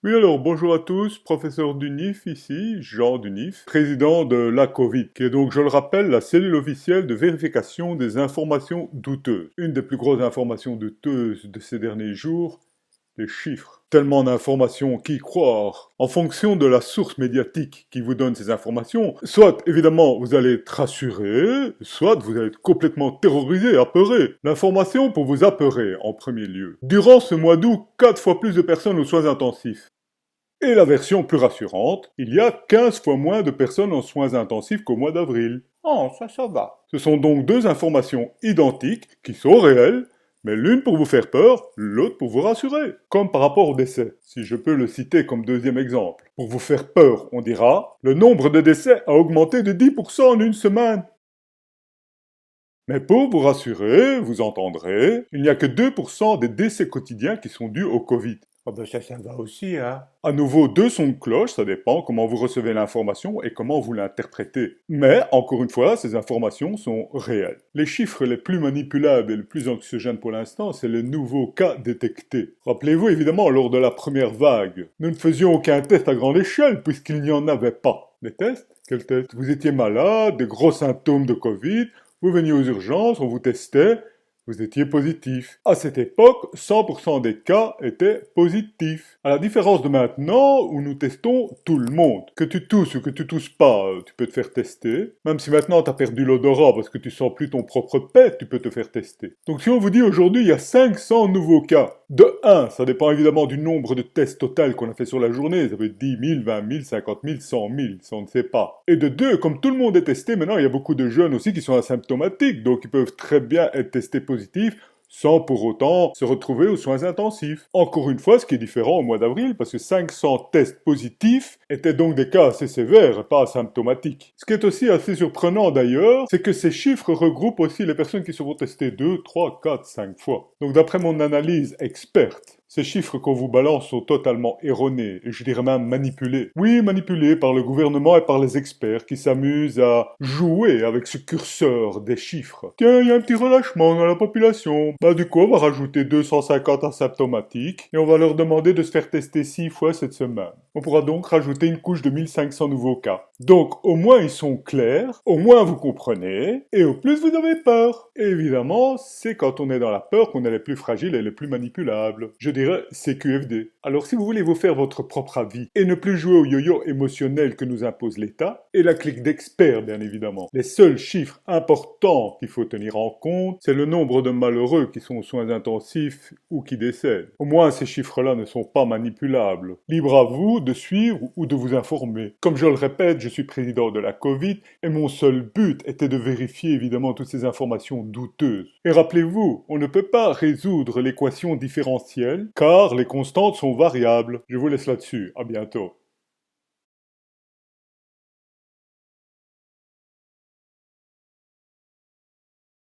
Oui alors, bonjour à tous, professeur d'UNIF ici, Jean d'UNIF, président de la Covid, qui est donc, je le rappelle, la cellule officielle de vérification des informations douteuses. Une des plus grosses informations douteuses de ces derniers jours, les chiffres. Tellement d'informations, qui croire? En fonction de la source médiatique qui vous donne ces informations, soit évidemment vous allez être rassuré, soit vous allez être complètement terrorisé, apeuré. L'information pour vous apeurer en premier lieu. Durant ce mois d'août, 4 fois plus de personnes aux soins intensifs. Et la version plus rassurante, il y a 15 fois moins de personnes en soins intensifs qu'au mois d'avril. Oh, ça va. Ce sont donc deux informations identiques qui sont réelles, mais l'une pour vous faire peur, l'autre pour vous rassurer. Comme par rapport au décès, si je peux le citer comme deuxième exemple. Pour vous faire peur, on dira, le nombre de décès a augmenté de 10% en une semaine. Mais pour vous rassurer, vous entendrez, il n'y a que 2% des décès quotidiens qui sont dus au Covid. Oh ben ça va aussi, hein. À nouveau, deux sons de cloche, ça dépend comment vous recevez l'information et comment vous l'interprétez. Mais, encore une fois, ces informations sont réelles. Les chiffres les plus manipulables et les plus anxiogènes pour l'instant, c'est les nouveaux cas détectés. Rappelez-vous évidemment, lors de la première vague, nous ne faisions aucun test à grande échelle puisqu'il n'y en avait pas. Les tests? Quels tests? Vous étiez malade, des gros symptômes de Covid, vous veniez aux urgences, on vous testait, vous étiez positif. À cette époque, 100% des cas étaient positifs. À la différence de maintenant, où nous testons tout le monde. Que tu tousses ou que tu tousses pas, tu peux te faire tester. Même si maintenant tu as perdu l'odorat parce que tu sens plus ton propre pet, tu peux te faire tester. Donc si on vous dit aujourd'hui il y a 500 nouveaux cas, de 1, ça dépend évidemment du nombre de tests total qu'on a fait sur la journée, ça peut être 10 000, 20 000, 50 000, 100 000, ça on ne sait pas. Et de 2, comme tout le monde est testé, maintenant il y a beaucoup de jeunes aussi qui sont asymptomatiques, donc ils peuvent très bien être testés positifs, sans pour autant se retrouver aux soins intensifs. Encore une fois, ce qui est différent au mois d'avril, parce que 500 tests positifs étaient donc des cas assez sévères et pas asymptomatiques. Ce qui est aussi assez surprenant d'ailleurs, c'est que ces chiffres regroupent aussi les personnes qui se font tester 2, 3, 4, 5 fois. Donc d'après mon analyse experte, ces chiffres qu'on vous balance sont totalement erronés, et je dirais même manipulés. Oui, manipulés par le gouvernement et par les experts qui s'amusent à jouer avec ce curseur des chiffres. Tiens, il y a un petit relâchement dans la population. Bah du coup, on va rajouter 250 asymptomatiques, et on va leur demander de se faire tester 6 fois cette semaine. On pourra donc rajouter une couche de 1500 nouveaux cas. Donc, au moins ils sont clairs, au moins vous comprenez, et au plus vous avez peur. Et évidemment, c'est quand on est dans la peur qu'on est les plus fragiles et les plus manipulables. Je dirais CQFD. Alors si vous voulez vous faire votre propre avis et ne plus jouer au yo-yo émotionnel que nous impose l'État, et la clique d'experts bien évidemment, les seuls chiffres importants qu'il faut tenir en compte, c'est le nombre de malheureux qui sont aux soins intensifs ou qui décèdent. Au moins ces chiffres-là ne sont pas manipulables. Libre à vous de suivre ou de vous informer. Comme je le répète, je suis président de la Covid et mon seul but était de vérifier évidemment toutes ces informations douteuses. Et rappelez-vous, on ne peut pas résoudre l'équation différentielle car les constantes sont variables. Je vous laisse là-dessus. À bientôt.